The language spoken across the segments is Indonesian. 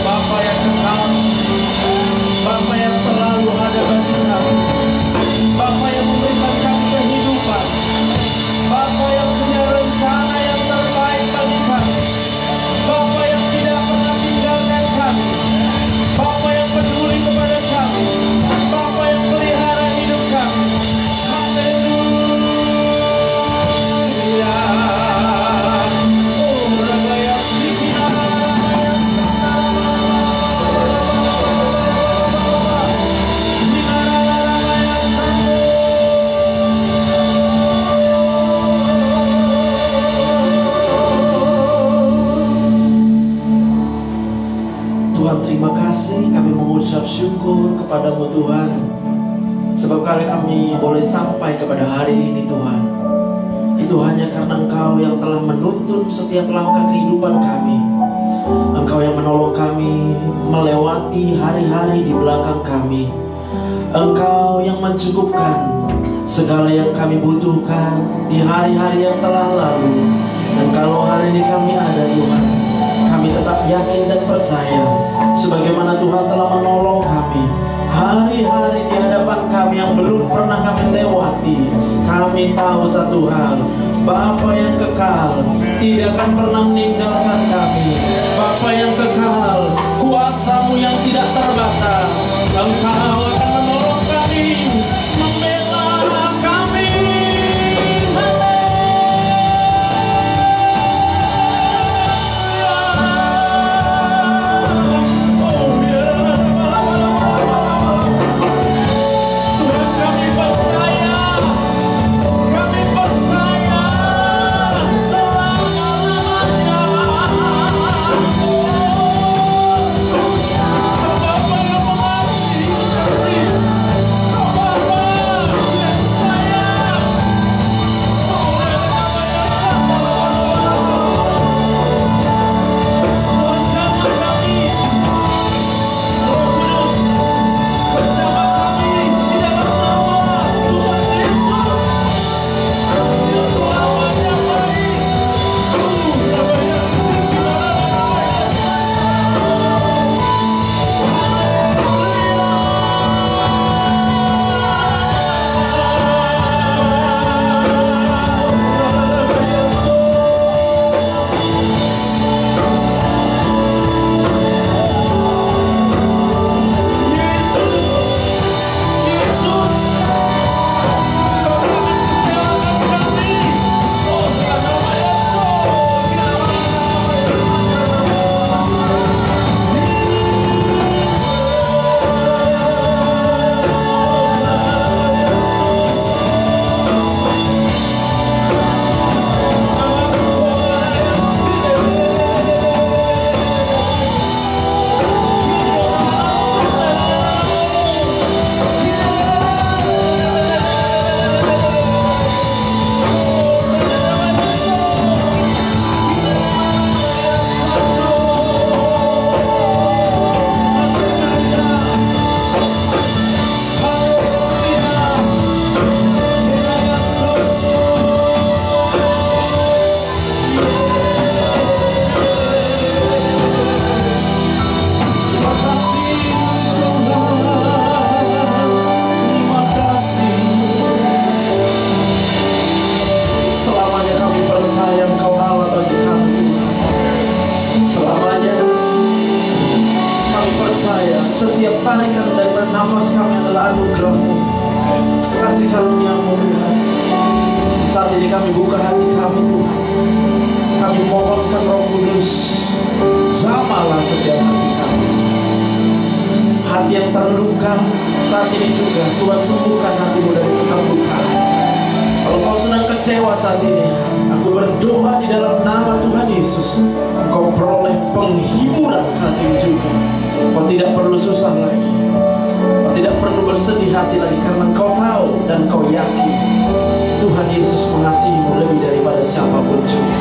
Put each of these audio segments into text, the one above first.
Bapa yang kekal, Bapa yang selalu ada bagi kami, Bapa yang memberikan kami kehidupan, Bapa yang punya rencana yang terbaik bagi kami, Bapa yang tidak pernah tinggalkan kami, Bapa yang peduli kepada kami, Bapa yang pelihara hidup kami. Haleluya. Oh, Rabaya Tuhan, terima kasih, kami mengucap syukur kepadamu Tuhan, sebab kami boleh sampai kepada hari ini Tuhan. Itu hanya karena Engkau yang telah menuntun setiap langkah kehidupan kami. Engkau yang menolong kami melewati hari-hari di belakang kami. Engkau yang mencukupkan segala yang kami butuhkan di hari-hari yang telah lalu. Dan kalau hari ini kami ada Tuhan, kami tetap yakin dan percaya sebagaimana Tuhan telah menolong kami hari-hari di hadapan kami yang belum pernah kami lewati. Kami tahu satu hal, Bapa yang kekal tidak akan pernah meninggalkan kami. Bapa yang kekal, kuasa-Mu yang tidak terbatas, Engkau akan menolong kami, membela kami. Setiap tarikan dan bernafas kami adalah anugerah-Mu, kasih karunia-Mu Tuhan. Saat ini kami buka hati kami Tuhan, kami mohonkan Roh Kudus, jamalah setiap hati kami. Hati yang terluka saat ini juga Tuhan sembuhkan hatimu dari keterlukaan. Kalau kau sedang kecewa saat ini, aku berdoa di dalam nama Tuhan Yesus, engkau peroleh penghiburan saat ini juga. Kau tidak perlu susah lagi, kau tidak perlu bersedih hati lagi, karena kau tahu dan kau yakin Tuhan Yesus mengasihimu lebih daripada siapapun juga.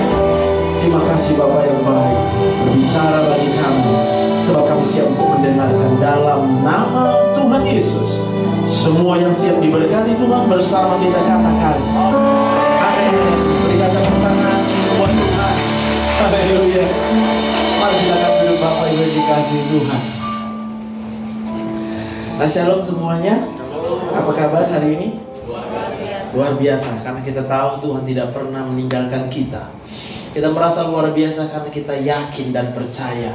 Terima kasih Bapa yang baik, berbicara bagi kami, sebab kami siap untuk mendengarkan dalam nama Tuhan Yesus. Semua yang siap diberkati Tuhan bersama kita katakan amin. Berikan tepuk tangan buat Tuhan. Haleluya. Mari silakan duduk Bapak Ibu. kasih Tuhan. Nah, shalom semuanya. Apa kabar hari ini? Luar biasa, karena kita tahu Tuhan tidak pernah meninggalkan kita. Kita merasa luar biasa karena kita yakin dan percaya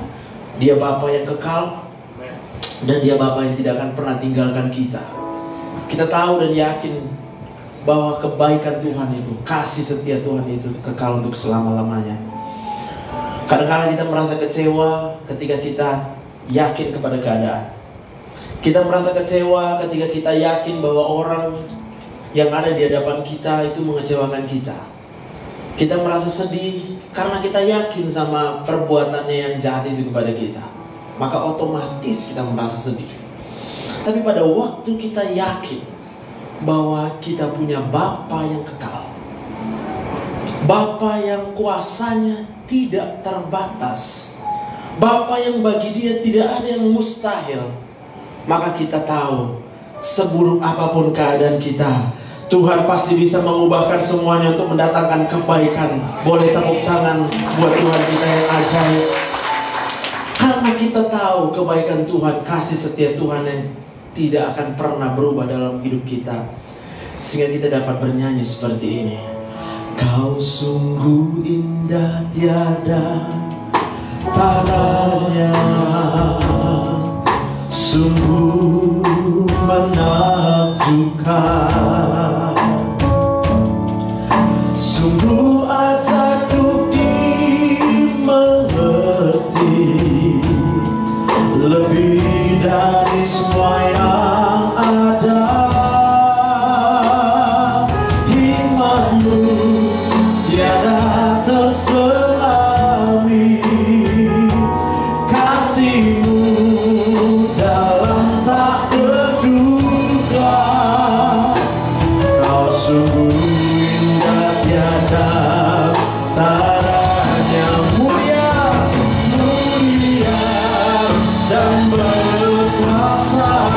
Dia Bapa yang kekal, dan Dia Bapa yang tidak akan pernah tinggalkan kita. Kita tahu dan yakin bahwa kebaikan Tuhan itu, kasih setia Tuhan itu kekal untuk selama-lamanya. Kadang-kadang kita merasa kecewa ketika kita yakin kepada keadaan. Kita merasa kecewa ketika kita yakin bahwa orang yang ada di hadapan kita itu mengecewakan kita. Kita merasa sedih karena kita yakin sama perbuatannya yang jahat itu kepada kita. Maka otomatis kita merasa sedih. Tapi pada waktu kita yakin bahwa kita punya Bapa yang kekal, Bapa yang kuasanya tidak terbatas, Bapa yang bagi Dia tidak ada yang mustahil, maka kita tahu seburuk apapun keadaan kita, Tuhan pasti bisa mengubahkan semuanya untuk mendatangkan kebaikan. Boleh tepuk tangan buat Tuhan kita yang ajaib. Karena kita tahu kebaikan Tuhan, kasih setia Tuhan yang tidak akan pernah berubah dalam hidup kita. Sehingga kita dapat bernyanyi seperti ini. Kau sungguh indah tiada tandanya, sungguh menakjubkan, sungguh ajaib dimengerti, lebih dari semua yang ada. Hikmatmu tiada terselami, kasihmu dalam tak terduga. Kau sungguh indah tiada tandanya, mulia, mulia dan berkuasa.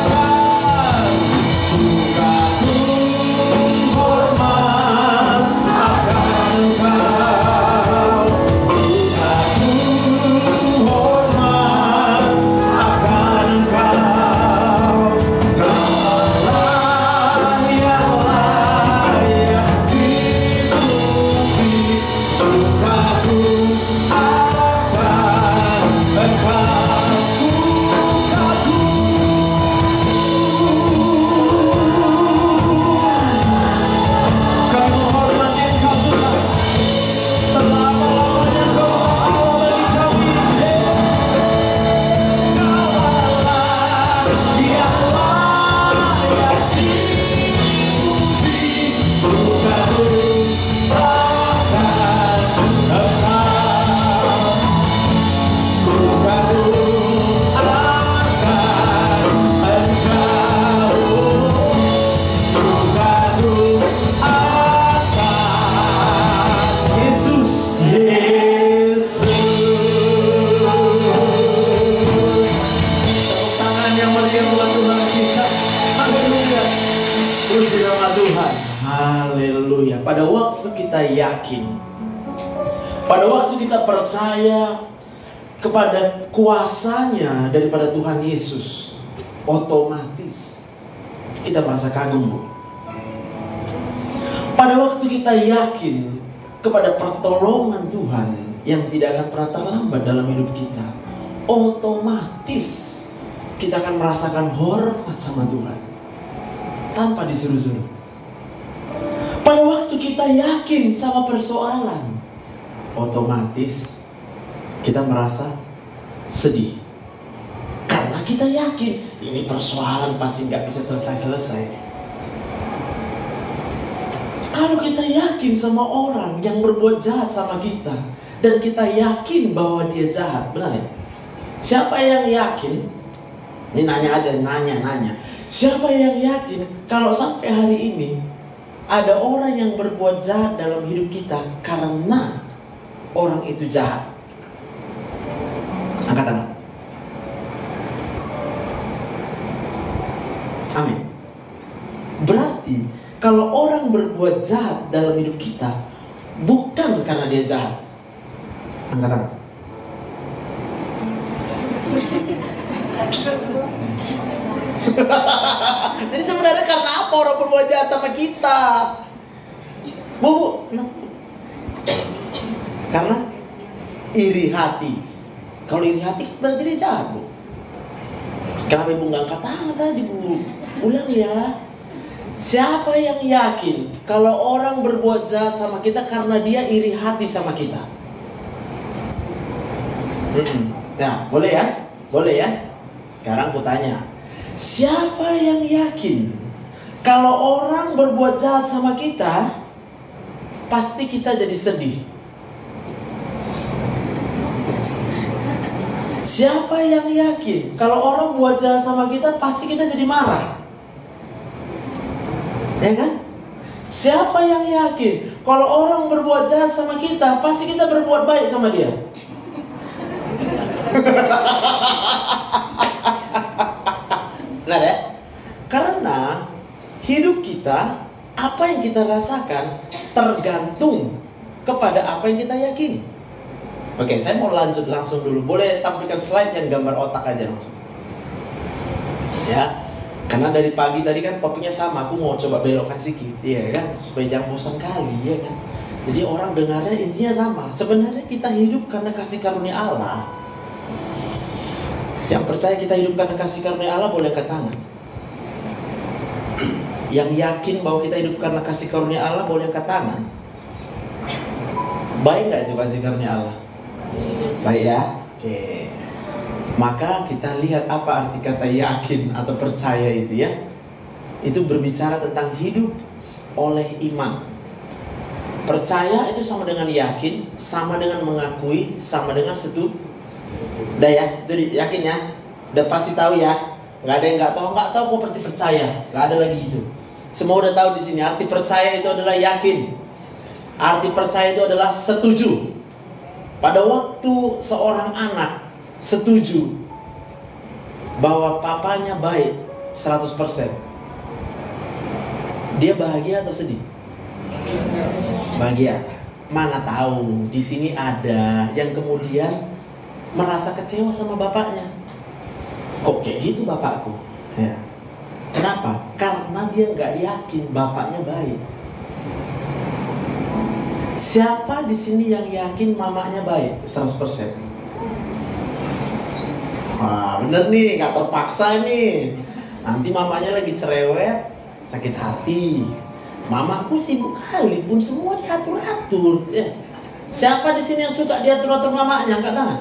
Katakan, kagum hormat akan Engkau, kagum hormat akan Engkau. Kau Allah yang layak dipuji, kagum akan Engkau. Kau hormat Engkau Tuhan, selama-lamanya Kau Allah bagi kami. Kau Allah yang layak dipuji, kagum akan Engkau, kagum akan Engkau, kagum akan Yesus, Yesus. Tepuk tangan yang meriah buat Tuhan kita. Haleluya. Puji nama Tuhan. Haleluya. Pada waktu kita yakin, pada waktu kita percaya kepada kuasanya daripada Tuhan Yesus, otomatis kita merasa kagum, Bu. Pada waktu kita yakin kepada pertolongan Tuhan yang tidak akan pernah terlambat dalam hidup kita, otomatis kita akan merasakan hormat sama Tuhan tanpa disuruh-suruh. Pada waktu kita yakin sama persoalan, otomatis kita merasa sedih karena kita yakin ini persoalan pasti nggak bisa selesai-selesai. Kalau kita yakin sama orang yang berbuat jahat sama kita, dan kita yakin bahwa dia jahat, benar ya? Siapa yang yakin? Ini nanya aja, nanya. Siapa yang yakin kalau sampai hari ini ada orang yang berbuat jahat dalam hidup kita karena orang itu jahat? Angkat tangan. Amin. Berarti kalau orang berbuat jahat dalam hidup kita bukan karena dia jahat. Angkat tangan. Jadi sebenarnya karena apa orang berbuat jahat sama kita? Bu, kenapa? Karena iri hati. Kalau iri hati berarti dia jahat, Bu. Kenapa Ibu nggak angkat tangan tadi, Bu? Ulang ya. Siapa yang yakin kalau orang berbuat jahat sama kita karena dia iri hati sama kita? Nah, boleh ya? Boleh ya? Sekarang aku tanya, siapa yang yakin kalau orang berbuat jahat sama kita, pasti kita jadi sedih? Siapa yang yakin kalau orang buat jahat sama kita, pasti kita jadi marah? Ya kan? Siapa yang yakin kalau orang berbuat jahat sama kita, pasti kita berbuat baik sama dia? Nah deh, karena hidup kita, apa yang kita rasakan tergantung kepada apa yang kita yakini. Oke, saya mau lanjut langsung dulu. Boleh tampilkan slide yang gambar otak aja langsung. Ya, karena dari pagi tadi kan topiknya sama. Aku mau coba belokkan sedikit, ya kan, supaya jangan bosan kali, ya kan. Jadi orang dengarnya intinya sama. Sebenarnya kita hidup karena kasih karunia Allah. Yang percaya kita hidup karena kasih karunia Allah boleh angkat tangan. Yang yakin bahwa kita hidup karena kasih karunia Allah boleh angkat tangan. Baik nggak itu kasih karunia Allah? Baik ya? Oke. Maka kita lihat apa arti kata yakin atau percaya itu ya. Itu berbicara tentang hidup oleh iman. Percaya itu sama dengan yakin, sama dengan mengakui, sama dengan setuju. Udah ya, itu yakin ya. Udah pasti tahu ya. Nggak ada yang nggak tahu kok berarti percaya. Nggak ada lagi itu. Semua udah tahu di sini. Arti percaya itu adalah yakin. Arti percaya itu adalah setuju. Pada waktu seorang anak setuju bahwa papanya baik 100%, dia bahagia atau sedih? Bahagia. Mana tahu di sini ada yang kemudian merasa kecewa sama bapaknya. Kok kayak gitu bapakku? Ya. Kenapa? Karena dia nggak yakin bapaknya baik. Siapa di sini yang yakin mamanya baik 100%? Wah, bener nih, nggak terpaksa nih. Nanti mamanya lagi cerewet, sakit hati. Mamaku sibuk kali pun semua diatur-atur. Ya. Siapa di sini yang suka diatur-atur mamanya? Angkat tangan.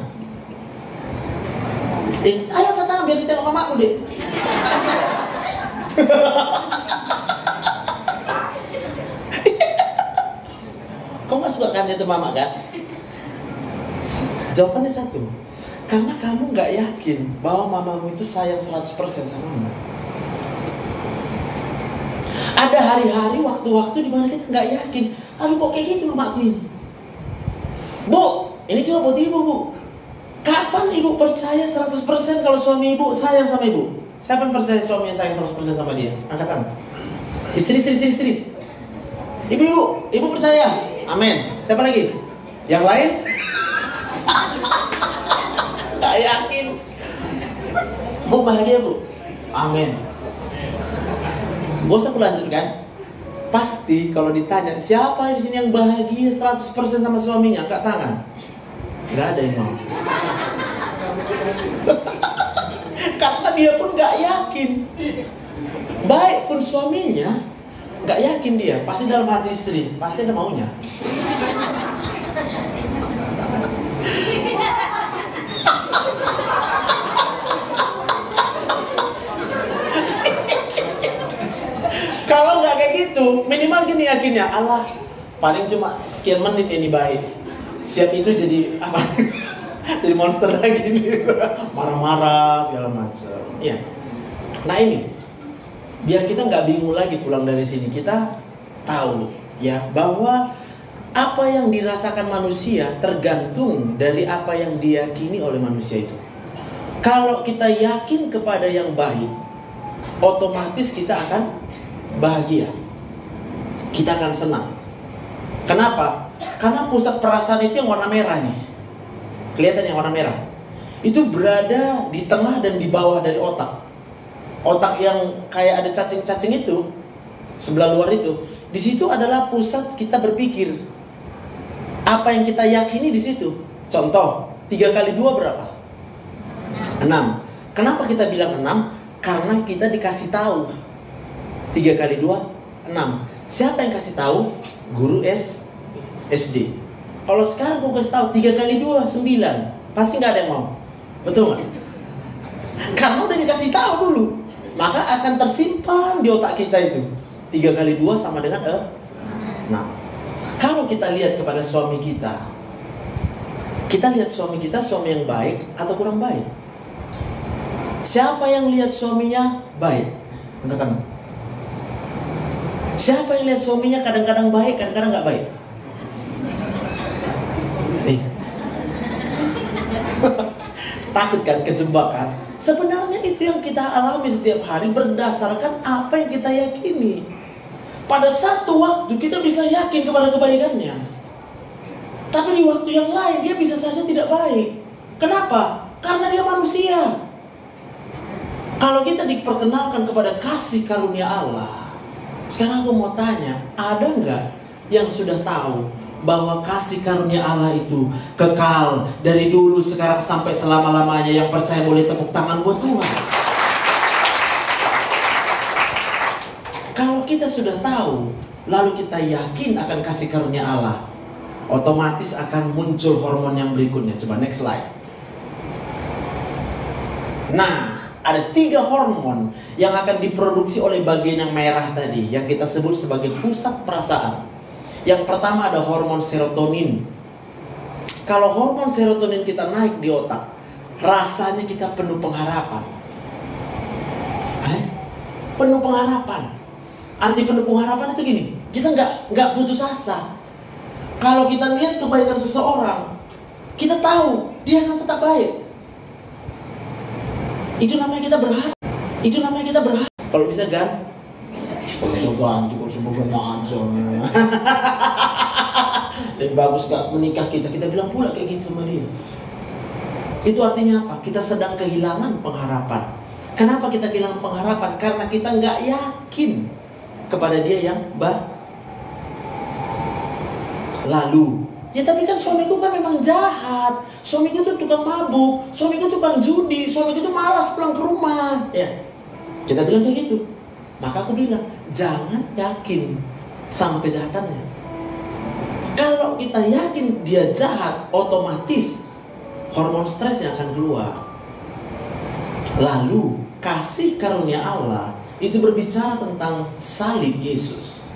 Ayo angkat tangan biar ditengok mamaku deh. Kau gak suka kan itu mama kan? Jawabannya satu, karena kamu gak yakin bahwa mamamu itu sayang 100% sama kamu. Ada hari-hari, waktu-waktu dimana kita gak yakin. Aduh kok kayak gitu mamaku ini. Bu, ini cuma buat ibu, Bu. Kapan ibu percaya 100% kalau suami ibu sayang sama ibu? Siapa yang percaya suaminya sayang 100% sama dia? Angkat tangan. Istri. Ibu percaya? Amin. Siapa lagi? Yang lain? Gak yakin. Bu bahagia Bu? Amin. Gak usah aku lanjutkan. Pasti kalau ditanya siapa di sini yang bahagia 100% sama suaminya, angkat tangan. Gak ada yang mau. Karena dia pun gak yakin. Baik pun suaminya, gak yakin dia. Pasti dalam hati istri, pasti ada maunya. Kalau nggak kayak gitu, minimal gini yakinnya, Allah paling cuma sekian menit ini baik. Siap itu jadi apa? Jadi monster lagi nih, marah-marah segala macam. Iya. Nah ini, biar kita nggak bingung lagi pulang dari sini, kita tahu ya bahwa apa yang dirasakan manusia tergantung dari apa yang diyakini oleh manusia itu. Kalau kita yakin kepada yang baik, otomatis kita akan bahagia. Kita akan senang. Kenapa? Karena pusat perasaan itu yang warna merah nih. Kelihatan yang warna merah. itu berada di tengah dan di bawah dari otak. Otak yang kayak ada cacing-cacing itu, sebelah luar itu, di situ adalah pusat kita berpikir. Apa yang kita yakini di situ. Contoh, 3 kali 2 berapa? 6. Kenapa kita bilang 6? Karena kita dikasih tahu 3 kali 2, 6. Siapa yang kasih tahu? Guru SD. Kalau sekarang aku kasih tahu 3 kali 2, 9. Pasti nggak ada yang mau. Betul nggak? Karena udah dikasih tahu dulu. Maka akan tersimpan di otak kita itu. 3 kali 2 sama dengan 6. Kalau kita lihat kepada suami kita lihat suami kita suami yang baik atau kurang baik? Siapa yang lihat suaminya baik? Katakan. Siapa yang lihat suaminya kadang-kadang baik, kadang-kadang nggak baik? Takut kan kejebak kan? Sebenarnya itu yang kita alami setiap hari berdasarkan apa yang kita yakini. Pada satu waktu kita bisa yakin kepada kebaikannya, tapi di waktu yang lain dia bisa saja tidak baik. Kenapa? Karena dia manusia. Kalau kita diperkenalkan kepada kasih karunia Allah, sekarang aku mau tanya, ada nggak yang sudah tahu bahwa kasih karunia Allah itu kekal dari dulu, sekarang sampai selama-lamanya? Yang percaya boleh tepuk tangan buat Tuhan. Kalau kita sudah tahu, lalu kita yakin akan kasih karunia Allah, otomatis akan muncul hormon yang berikutnya. Coba next slide. Nah, ada 3 hormon yang akan diproduksi oleh bagian yang merah tadi, yang kita sebut sebagai pusat perasaan. Yang pertama ada hormon serotonin. Kalau hormon serotonin kita naik di otak, rasanya kita penuh pengharapan. Penuh pengharapan. Arti penuh pengharapan itu gini, kita nggak putus asa. Kalau kita lihat kebaikan seseorang, kita tahu dia akan tetap baik. Itu namanya kita berharap. Kalau bisa ganti, kalau semoga aja. Lebih bagus gak menikah kita bilang pula kayak gitu sama dia. Itu artinya apa? Kita sedang kehilangan pengharapan. Kenapa kita kehilangan pengharapan? Karena kita nggak yakin kepada dia yang baik. Lalu, ya tapi kan suamiku kan memang jahat, suamiku tuh tukang mabuk, suamiku tukang judi, suamiku tuh malas pulang ke rumah. Ya, kita bilang kayak gitu. Maka aku bilang, jangan yakin sama kejahatannya. Kalau kita yakin dia jahat, otomatis hormon stres yang akan keluar. Lalu, kasih karunia Allah itu berbicara tentang salib Yesus.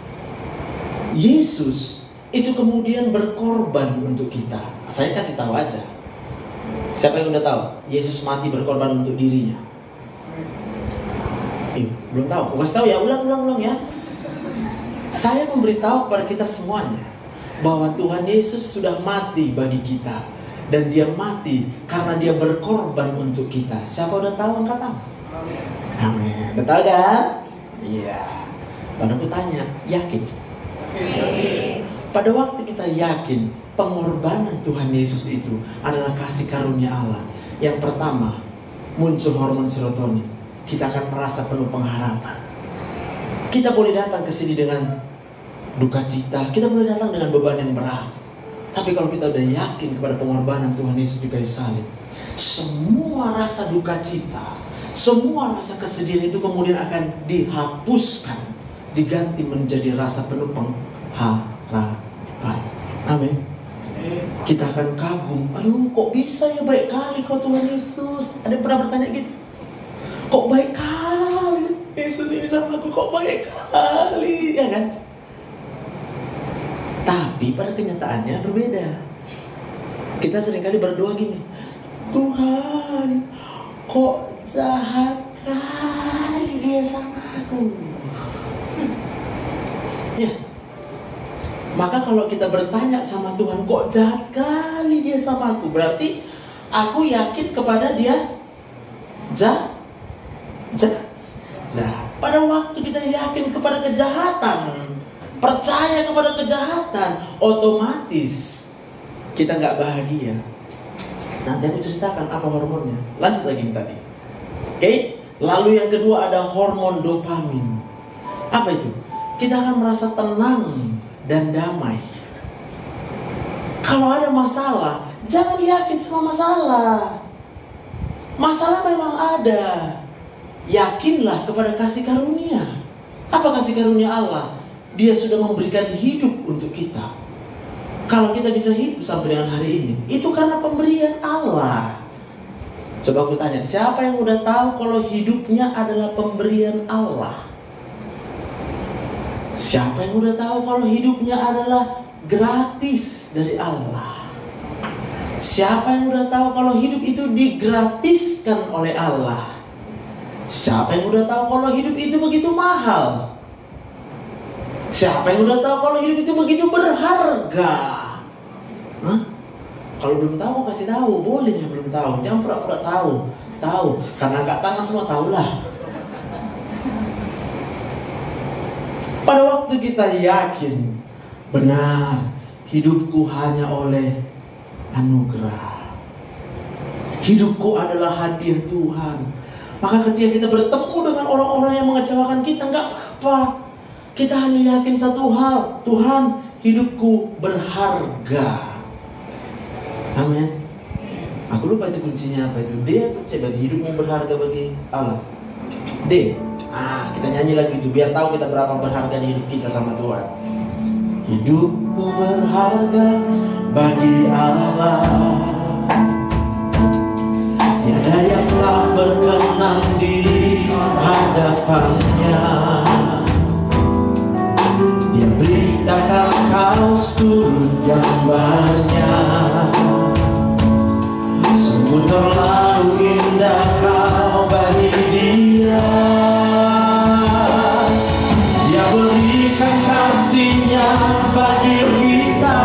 Yesus itu kemudian berkorban untuk kita. Saya kasih tahu aja. Siapa yang udah tahu? Yesus mati berkorban untuk dirinya. Belum tahu? Aku kasih tahu ya, ulang ya. Saya memberitahu kepada kita semuanya bahwa Tuhan Yesus sudah mati bagi kita, dan dia mati karena dia berkorban untuk kita. Siapa udah tahu? Angkat tangan. Amin. Udah tahu kan? Iya. Baru aku tanya, yakin? Pada waktu kita yakin pengorbanan Tuhan Yesus itu adalah kasih karunia Allah, yang pertama muncul hormon serotonin. Kita akan merasa penuh pengharapan. Kita boleh datang ke sini dengan duka cita, kita boleh datang dengan beban yang berat. Tapi kalau kita udah yakin kepada pengorbanan Tuhan Yesus di kayu salib, semua rasa duka cita, semua rasa kesedihan itu kemudian akan dihapuskan, diganti menjadi rasa penuh pengharapan. Amin. Kita akan kagum, aduh kok bisa ya baik kali kau Tuhan Yesus. Ada yang pernah bertanya gitu? Kok baik kali Yesus ini sama aku, kok baik kali, ya kan? Tapi pada kenyataannya berbeda. Kita seringkali berdoa gini, Tuhan, kok jahat kali dia sama aku. Ya. Maka kalau kita bertanya sama Tuhan, kok jahat kali dia sama aku, berarti aku yakin kepada dia jahat. Pada waktu kita yakin kepada kejahatan, percaya kepada kejahatan, otomatis kita nggak bahagia. Nanti aku ceritakan apa hormonnya. Lanjut lagi tadi. Oke? Lalu yang kedua ada hormon dopamin. Apa itu? Kita akan merasa tenang dan damai. Kalau ada masalah, jangan yakin sama masalah. Masalah memang ada. Yakinlah kepada kasih karunia. Apa kasih karunia Allah? Dia sudah memberikan hidup untuk kita. Kalau kita bisa hidup sampai dengan hari ini, itu karena pemberian Allah. Coba aku tanya, siapa yang udah tahu kalau hidupnya adalah pemberian Allah? Siapa yang udah tahu kalau hidupnya adalah gratis dari Allah? Siapa yang udah tahu kalau hidup itu digratiskan oleh Allah? Siapa yang udah tahu kalau hidup itu begitu mahal? Siapa yang udah tahu kalau hidup itu begitu berharga? Hah? Kalau belum tahu kasih tahu, boleh yang belum tahu. Jangan pura-pura tahu. Tahu, karena angkat tangan semua tahulah. Pada waktu kita yakin, benar, hidupku hanya oleh anugerah. Hidupku adalah hadiah Tuhan. Maka ketika kita bertemu dengan orang-orang yang mengecewakan kita, enggak apa-apa. Kita hanya yakin satu hal, Tuhan, hidupku berharga. Amin. Aku lupa itu kuncinya apa itu. D atau C? Bagi hidupmu berharga bagi Allah. D. Kita nyanyi lagi itu biar tahu kita berapa berharga di hidup kita sama Tuhan. Hidupku berharga bagi Allah. Tiada yang tak berkenan di hadapannya. Dia beritakan kaos turun gambarnya. Sungguh terlalu indah kau bagi dia. Dia berikan kasihnya bagi kita.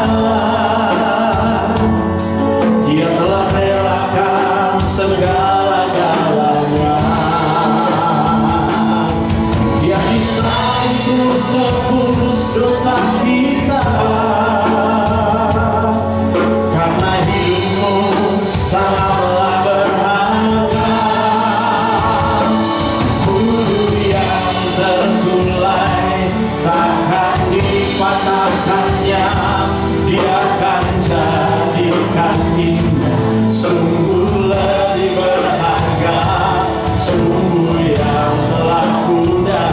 Dia telah relakan segala-galanya. Dia bisa untuk tebus dosa kita. Karena hidupmu sangatlah berharga. Bulu yang terkulai takkan dipatahkannya. Dia akan jadikan indah. Sungguh lebih berharga. Sungguh yang telah kuda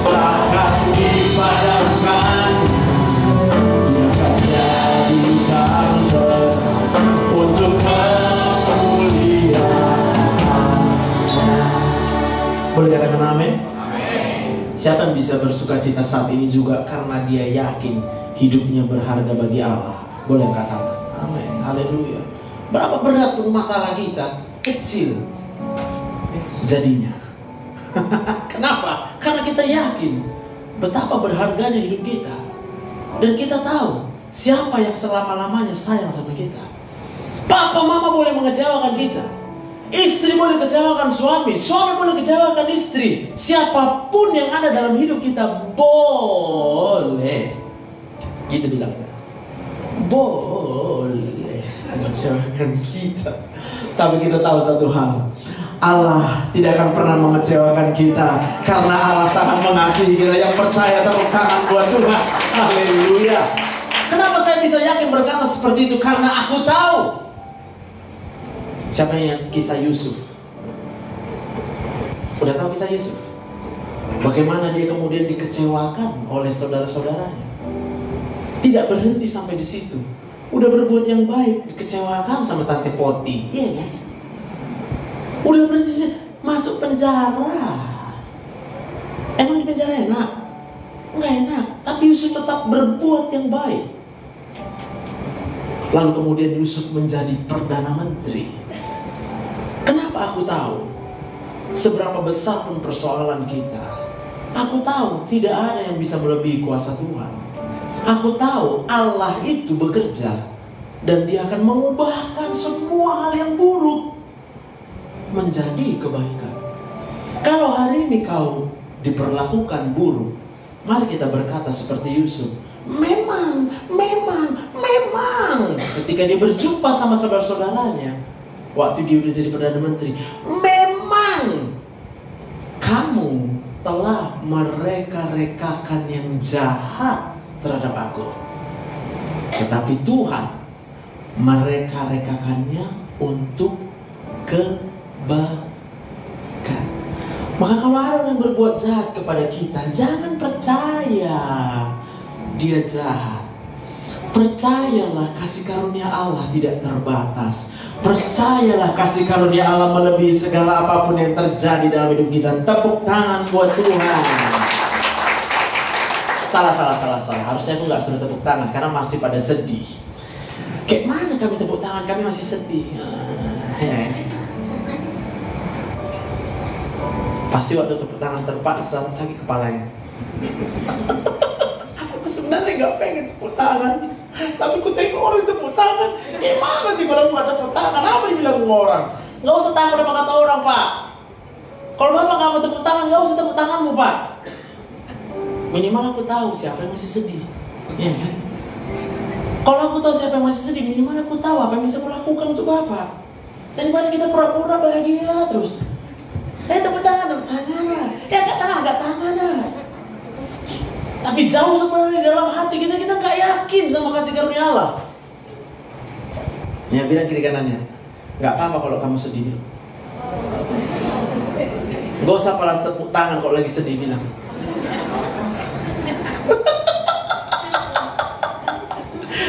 takkan dipadamkan. Dia akan jadikan untuk kemuliaan. Boleh katakan amin? Siapa yang bisa bersuka cita saat ini juga karena dia yakin hidupnya berharga bagi Allah? Boleh katakan amin. Haleluya. Berapa berat pun masalah kita, kecil jadinya. Kenapa? Karena kita yakin betapa berharganya hidup kita. Dan kita tahu siapa yang selama-lamanya sayang sama kita. Papa mama boleh mengecewakan kita. Istri boleh kecewakan suami. Suami boleh kecewakan istri. Siapapun yang ada dalam hidup kita boleh. Gitu bilangnya. Boleh mengecewakan kita. Tapi kita tahu satu hal. Allah tidak akan pernah mengecewakan kita. Karena Allah sangat mengasihi kita. Yang percaya tepuk tangan buat Tuhan. Haleluya. Kenapa saya bisa yakin berkata seperti itu? Karena aku tahu. Siapa yang ingat kisah Yusuf? Udah tahu kisah Yusuf? Bagaimana dia kemudian dikecewakan oleh saudara-saudaranya. Tidak berhenti sampai di situ. Udah berbuat yang baik, dikecewakan sama Tante Poti. Iya kan? Udah berhenti masuk penjara. Emang di penjara enak? Enggak enak. Tapi Yusuf tetap berbuat yang baik. Lalu kemudian Yusuf menjadi Perdana Menteri. Kenapa aku tahu? Seberapa besar pun persoalan kita, aku tahu tidak ada yang bisa melebihi kuasa Tuhan. Aku tahu Allah itu bekerja dan Dia akan mengubahkan semua hal yang buruk menjadi kebaikan. Kalau hari ini kau diperlakukan buruk, mari kita berkata seperti Yusuf, memang Memang ketika dia berjumpa sama saudara-saudaranya waktu dia udah jadi Perdana Menteri, memang kamu telah mereka-rekakan yang jahat terhadap aku. Tetapi Tuhan mereka-rekakannya untuk kebaikan. Maka kalau ada orang yang berbuat jahat kepada kita, jangan percaya dia jahat. Percayalah kasih karunia Allah tidak terbatas. Percayalah kasih karunia Allah melebihi segala apapun yang terjadi dalam hidup kita. Tepuk tangan buat Tuhan. Salah. Harusnya aku gak suruh tepuk tangan karena masih pada sedih. Kayak mana kami tepuk tangan? Kami masih sedih. Pasti waktu tepuk tangan terpaksa sakit kepalanya. Aku sebenarnya gak pengen tepuk tangan, tapi aku tengok orang tepuk tangan. Gimana sih kalau gak tepuk tangan? Apa dibilang sama orang? Gak usah takut apa kata orang, Pak. Kalau Bapak gak mau tepuk tangan, gak usah tepuk tanganmu, Pak. Minimal aku tahu siapa yang masih sedih, ya kan? Kalau aku tahu siapa yang masih sedih, minimal aku tahu apa yang bisa aku lakukan untuk Bapak. Daripada kita pura-pura bahagia terus. Tepuk tangan lah. Gak tangan lah. Tapi jauh sebenarnya di dalam hati kita gak yakin sama kasih karunia Allah. Ya, bilang kiri kanannya, gak apa-apa kalau kamu sedih. Gak usah palas tepuk tangan kalau lagi sedih, bilang.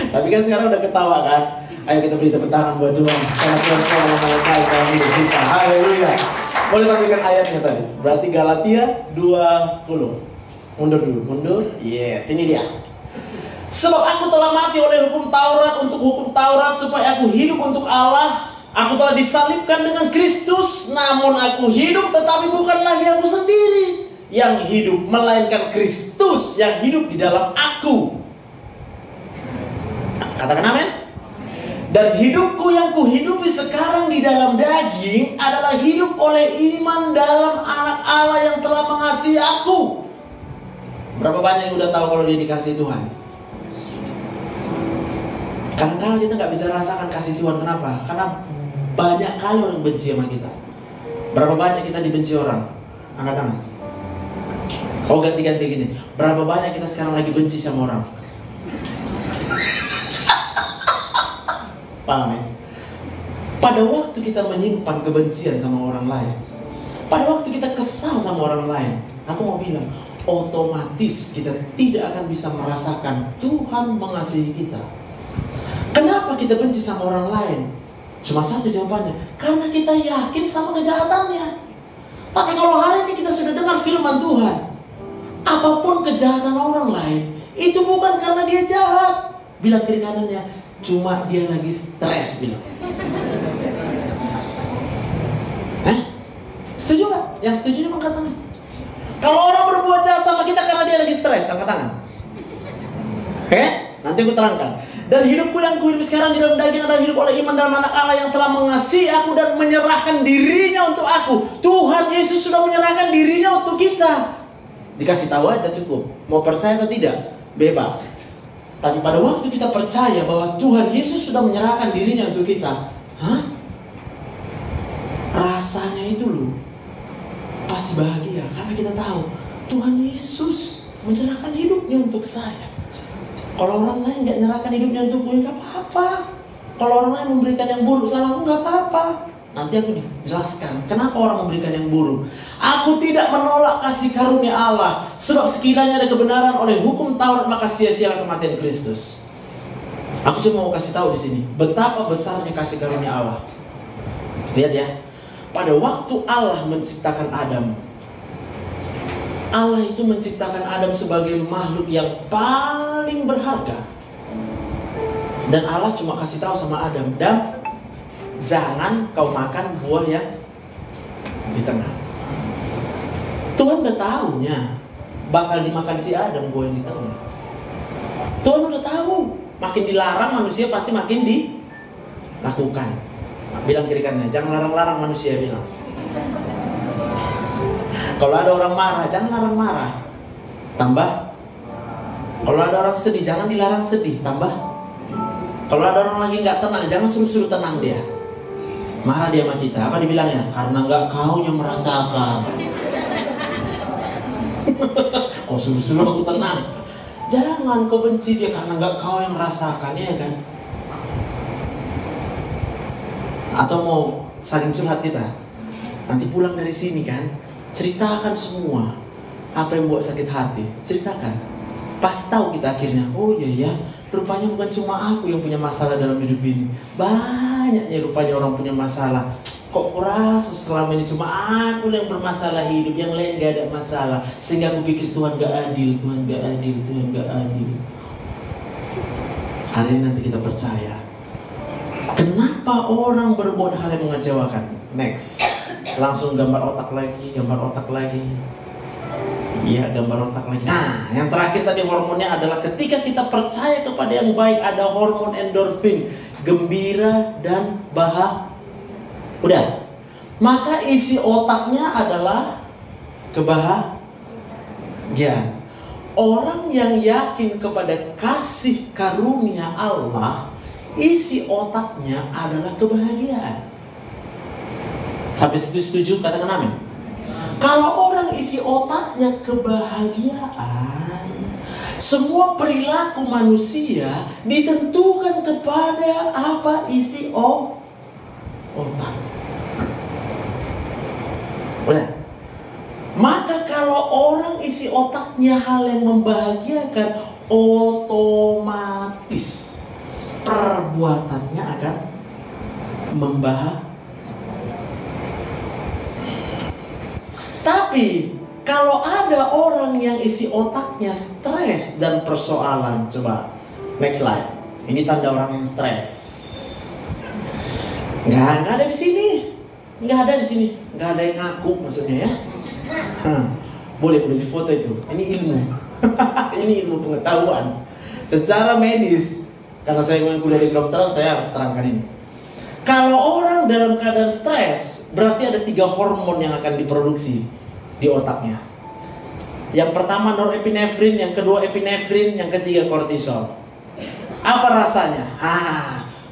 Tapi kan sekarang udah ketawa kan. Ayo kita beri tepuk tangan buat Tuhan. Karena Tuhan selalu menyertai dalam hidup kita. Haleluya. Boleh tampilkan ayatnya tadi. Berarti Galatia 20. Mundur dulu, mundur. Yes, ini dia. Sebab aku telah mati oleh hukum Taurat untuk hukum Taurat supaya aku hidup untuk Allah. Aku telah disalibkan dengan Kristus, namun aku hidup tetapi bukan lagi aku sendiri yang hidup, melainkan Kristus yang hidup di dalam aku. Katakan amin. Dan hidupku yang kuhidupi sekarang di dalam daging adalah hidup oleh iman dalam anak Allah yang telah mengasihi aku. Berapa banyak yang udah tahu kalau dia dikasihi Tuhan? Kadang-kadang kita nggak bisa rasakan kasih Tuhan. Kenapa? Karena banyak kali orang benci sama kita. Berapa banyak kita dibenci orang? Angkat tangan. Oh, ganti-ganti gini. Berapa banyak kita sekarang lagi benci sama orang? Paham ya? Pada waktu kita menyimpan kebencian sama orang lain, pada waktu kita kesal sama orang lain, aku mau bilang, otomatis kita tidak akan bisa merasakan Tuhan mengasihi kita. Kenapa kita benci sama orang lain? Cuma satu jawabannya, karena kita yakin sama kejahatannya. Tapi kalau hari ini kita sudah dengar firman Tuhan, apapun kejahatan orang lain, itu bukan karena dia jahat. Bilang kiri kanannya, cuma dia lagi stres, bilang. Setuju gak? Yang setuju angkat tangan. Kalau orang berbuat jahat sama kita karena dia lagi stres, angkat tangan. Nanti aku terangkan. Dan hidupku yang kuhidup sekarang di dalam daging adalah hidup oleh iman dalam anak Allah yang telah mengasihi aku dan menyerahkan dirinya untuk aku. Tuhan Yesus sudah menyerahkan dirinya untuk kita. Dikasih tahu aja cukup. Mau percaya atau tidak? Bebas. Tapi pada waktu kita percaya bahwa Tuhan Yesus sudah menyerahkan dirinya untuk kita, rasanya itu loh pasti bahagia. Karena kita tahu Tuhan Yesus menyerahkan hidupnya untuk saya. Kalau orang lain gak menyerahkan hidupnya untukku, gak apa-apa. Kalau orang lain memberikan yang buruk sama aku, gak apa-apa. Nanti aku dijelaskan kenapa orang memberikan yang buruk. Aku tidak menolak kasih karunia Allah, sebab sekiranya ada kebenaran oleh hukum Taurat, maka sia-sialah kematian Kristus. Aku cuma mau kasih tahu di sini betapa besarnya kasih karunia Allah. Lihat ya, pada waktu Allah menciptakan Adam, Allah itu menciptakan Adam sebagai makhluk yang paling berharga. Dan Allah cuma kasih tahu sama Adam, dan jangan kau makan buah yang di tengah. Tuhan udah tahunya bakal dimakan si Adam buah yang di tengah. Tuhan udah tahu, makin dilarang manusia pasti makin dilakukan. Bilang kiri kanannya, jangan larang-larang manusia, bilang. Kalau ada orang marah, jangan larang marah, tambah. Kalau ada orang sedih, jangan dilarang sedih, tambah. Kalau ada orang lagi nggak tenang, jangan suruh-suruh tenang dia. Marah dia sama kita, apa dibilangnya? Karena nggak kau yang merasakan. Kau suruh-suruh aku tenang. Jangan kau benci dia karena nggak kau yang merasakan, ya kan? Atau mau saling curhat kita, nanti pulang dari sini kan, ceritakan semua apa yang buat sakit hati, ceritakan. Pasti tahu kita akhirnya, oh iya ya, rupanya bukan cuma aku yang punya masalah dalam hidup ini, banyaknya rupanya orang punya masalah. Kok kurasa selama ini cuma aku yang bermasalah hidup, yang lain gak ada masalah. Sehingga aku pikir Tuhan gak adil, Tuhan gak adil, Tuhan gak adil. Hari ini nanti kita percaya. Kenapa orang berbuat hal yang mengecewakan? Next, langsung gambar otak lagi, gambar otak lagi. Iya, gambar otak lagi. Nah, yang terakhir tadi hormonnya adalah ketika kita percaya kepada yang baik, ada hormon endorfin, gembira dan bahagia. Udah, maka isi otaknya adalah kebahagiaan. Orang yang yakin kepada kasih karunia Allah, isi otaknya adalah kebahagiaan. Sampai situ setuju? Katakan amin. Kalau orang isi otaknya kebahagiaan, semua perilaku manusia ditentukan kepada apa isi otak. Udah. Maka kalau orang isi otaknya hal yang membahagiakan, otomatis perbuatannya akan membahagiakan. Tapi kalau ada orang yang isi otaknya stres dan persoalan, coba next slide. Ini tanda orang yang stres. Nggak ada di sini, nggak ada di sini, nggak ada yang ngaku maksudnya ya. Boleh di foto itu. Ini ilmu, ini ilmu pengetahuan secara medis. Karena saya kuliah di kedokteran, saya harus terangkan ini. Kalau orang dalam keadaan stres, berarti ada 3 hormon yang akan diproduksi di otaknya. Yang pertama norepinefrin, yang kedua epinefrin, yang ketiga kortisol. Apa rasanya?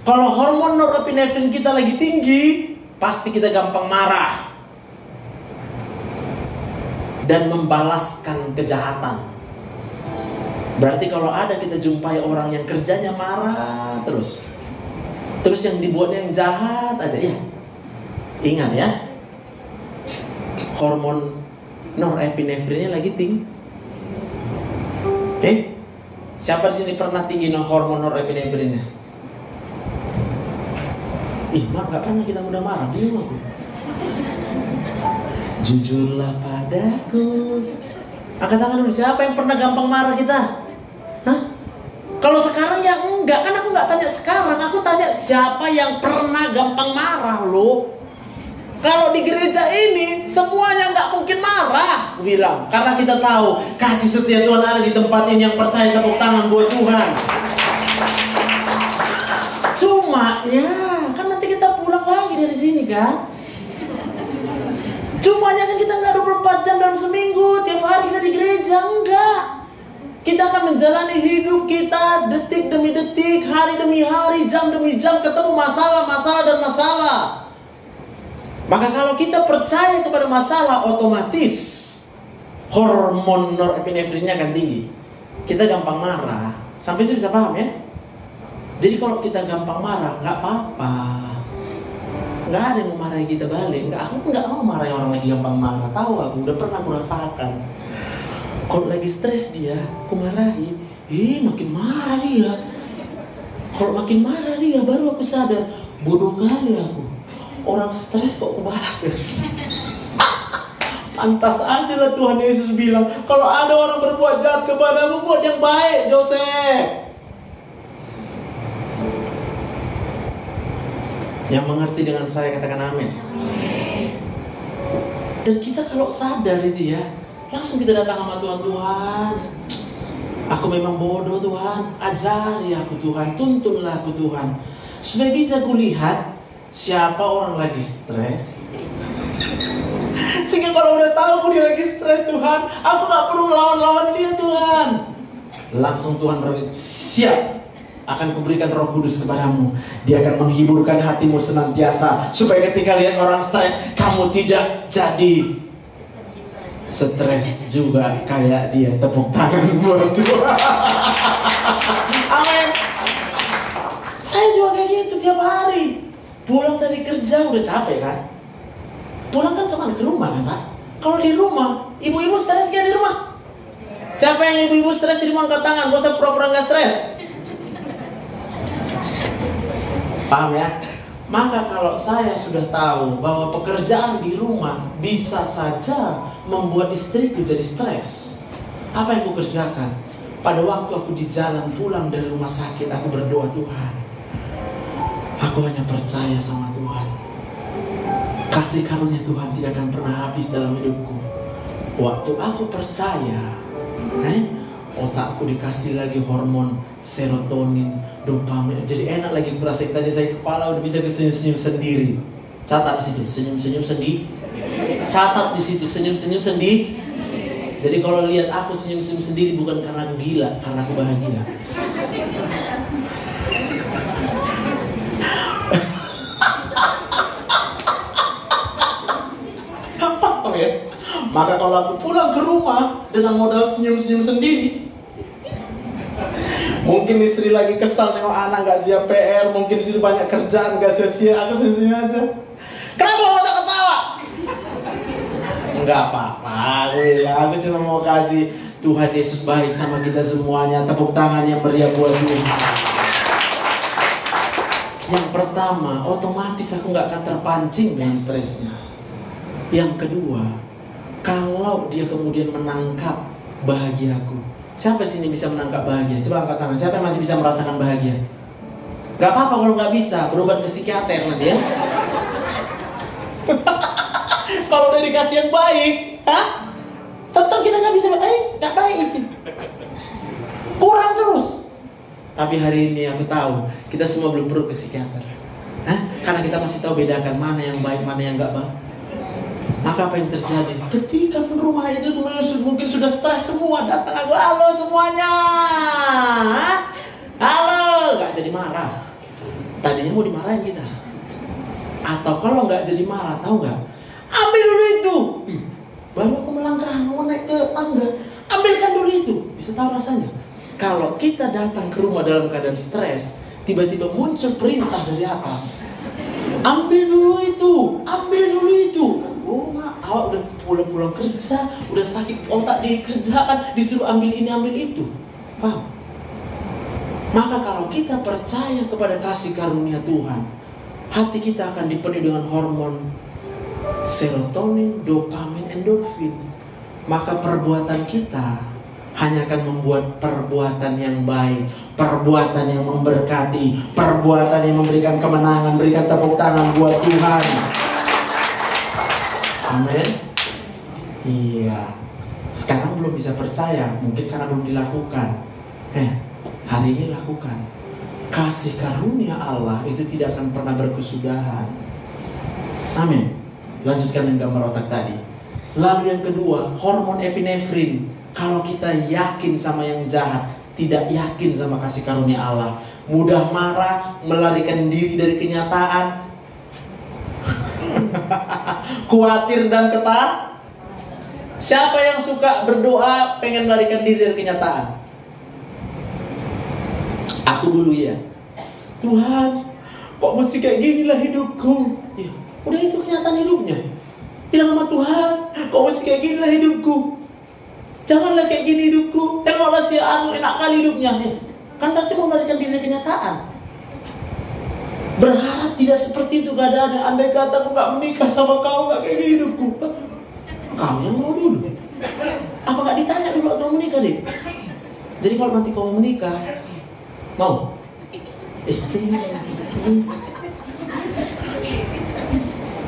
Kalau hormon norepinefrin kita lagi tinggi, pasti kita gampang marah dan membalaskan kejahatan. Berarti kalau ada kita jumpai orang yang kerjanya marah terus yang dibuatnya yang jahat aja, ya ingat ya, hormon norepinefrinnya lagi tinggi. Siapa di sini pernah tinggi hormon norepinefrinnya? Mak, gak pernah kita mudah marah, bingung aku. Jujurlah padaku. Angkat tangan dulu, siapa yang pernah gampang marah kita? Kalau sekarang ya enggak, kan aku nggak tanya sekarang, aku tanya siapa yang pernah gampang marah lo. Kalau di gereja ini semuanya nggak mungkin marah, aku bilang, karena kita tahu kasih setia Tuhan ada di tempat ini. Yang percaya tepuk tangan buat Tuhan. Cuma ya kan nanti kita pulang lagi dari sini kan. Cumanya kan kita nggak 24 jam dalam seminggu, tiap hari kita di gereja, enggak. Kita akan menjalani hidup kita detik demi detik, hari demi hari, jam demi jam, ketemu masalah dan masalah. Maka kalau kita percaya kepada masalah, otomatis hormon norepinefrinnya akan tinggi. Kita gampang marah. Sampai sini bisa paham ya? Jadi kalau kita gampang marah, nggak apa-apa. Nggak ada yang memarahi kita balik. Aku nggak mau marahin orang lagi gampang marah. Tahu aku udah pernah merasakan. Kalau lagi stres dia, aku marahi, makin marah dia. Kalau makin marah dia, baru aku sadar, bodoh kali aku. Orang stres kok aku balas terus. Pantas aja lah Tuhan Yesus bilang, kalau ada orang berbuat jahat kepadamu, buat yang baik, Joseph. Yang mengerti dengan saya katakan amin. Dan kita kalau sadar itu ya, langsung kita datang sama Tuhan. Tuhan, aku memang bodoh Tuhan, ajari aku Tuhan, tuntunlah aku Tuhan, supaya bisa kulihat siapa orang lagi stres. Sehingga kalau udah tahu dia lagi stres Tuhan, aku gak perlu lawan-lawan dia Tuhan. Langsung Tuhan berkata, siap, akan kuberikan Roh Kudus kepadamu. Dia akan menghiburkan hatimu senantiasa, supaya ketika lihat orang stres, kamu tidak jadi stres juga kayak dia. Tepuk tangan buat Tuhan. Amin. Saya juga kayak gitu tiap hari. Pulang dari kerja udah capek kan? Pulang kan kemana? Ke rumah kan, Pak? Kalau di rumah, ibu-ibu stres gak di rumah? Siapa yang ibu-ibu stres di rumah, angkat tangan. Gak usah pura-pura gak stres. Paham ya? Maka kalau saya sudah tahu bahwa pekerjaan di rumah bisa saja membuat istriku jadi stres, apa yang aku kerjakan? Pada waktu aku di jalan pulang dari rumah sakit, aku berdoa, Tuhan, aku hanya percaya sama Tuhan. Kasih karunia Tuhan tidak akan pernah habis dalam hidupku. Waktu aku percaya, otakku dikasih lagi hormon serotonin, dopamin. Jadi enak lagi kurasa. Tadi saya kepala udah bisa senyum-senyum sendiri. Catat di situ, senyum-senyum sendiri. Catat di situ, senyum-senyum sendiri. Jadi kalau lihat aku senyum-senyum sendiri bukan karena aku gila, karena aku bahagia. Maka kalau aku pulang ke rumah dengan modal senyum-senyum sendiri, mungkin istri lagi kesal nengok anak gak siap PR, mungkin situ banyak kerjaan gak sia-sia, aku senyum aja. Kenapa lo tak ketawa? Enggak apa-apa, aku cuma mau kasih Tuhan Yesus baik sama kita semuanya. Tepuk tangan yang meriah buat Tuhan. Yang pertama, otomatis aku gak akan terpancing dengan stresnya. Yang kedua, kalau dia kemudian menangkap bahagiaku. Siapa sini bisa menangkap bahagia? Coba angkat tangan. Siapa yang masih bisa merasakan bahagia? Gak apa-apa kalau gak bisa, berobat ke psikiater nanti ya. Kalau udah dikasih yang baik, tetap kita gak bisa gak baik. Kurang terus. Tapi hari ini aku tahu, kita semua belum perlu ke psikiater. Karena kita masih tahu bedakan mana yang baik, mana yang gak baik. Maka apa yang terjadi? Ketika rumah itu mungkin sudah stres semua, datang aku, halo semuanya, halo, gak jadi marah. Tadinya mau dimarahin kita. Atau kalau gak jadi marah, tahu gak? Ambil dulu itu. Baru aku melangkah, mau naik ke tangga, ambilkan dulu itu. Bisa tahu rasanya? Kalau kita datang ke rumah dalam keadaan stres, tiba-tiba muncul perintah dari atas. Ambil dulu itu, ambil dulu itu. Oh mak, awak udah pulang kerja, udah sakit otak di kerjaan, disuruh ambil ini ambil itu. Paham? Maka kalau kita percaya kepada kasih karunia Tuhan, hati kita akan dipenuhi dengan hormon serotonin, dopamin, endorfin. Maka perbuatan kita hanya akan membuat perbuatan yang baik, perbuatan yang memberkati, perbuatan yang memberikan kemenangan. Berikan tepuk tangan buat Tuhan. Amin. Iya. Sekarang belum bisa percaya, mungkin karena belum dilakukan. Hari ini lakukan. Kasih karunia Allah itu tidak akan pernah berkesudahan. Amin. Lanjutkan dengan gambar otak tadi. Lalu yang kedua, hormon epinefrin. Kalau kita yakin sama yang jahat, tidak yakin sama kasih karunia Allah, mudah marah, melarikan diri dari kenyataan, khawatir dan ketar. Siapa yang suka berdoa pengen melarikan diri dari kenyataan? Aku dulu ya. Tuhan, kok mesti kayak gini lah hidupku? Ya, udah itu kenyataan hidupnya. Bilang sama Tuhan, kok mesti kayak gini lah hidupku? Janganlah kayak gini hidupku. Tengoklah si anu enak kali hidupnya. Kan berarti mau melarikan diri dari kenyataan. Berharap tidak seperti itu keadaannya. Andai kata aku gak menikah sama kau, gak kayak gini hidupku. Kau yang mau dulu. Apa gak ditanya dulu waktu mau menikah deh? Jadi kalau nanti kau mau menikah, mau?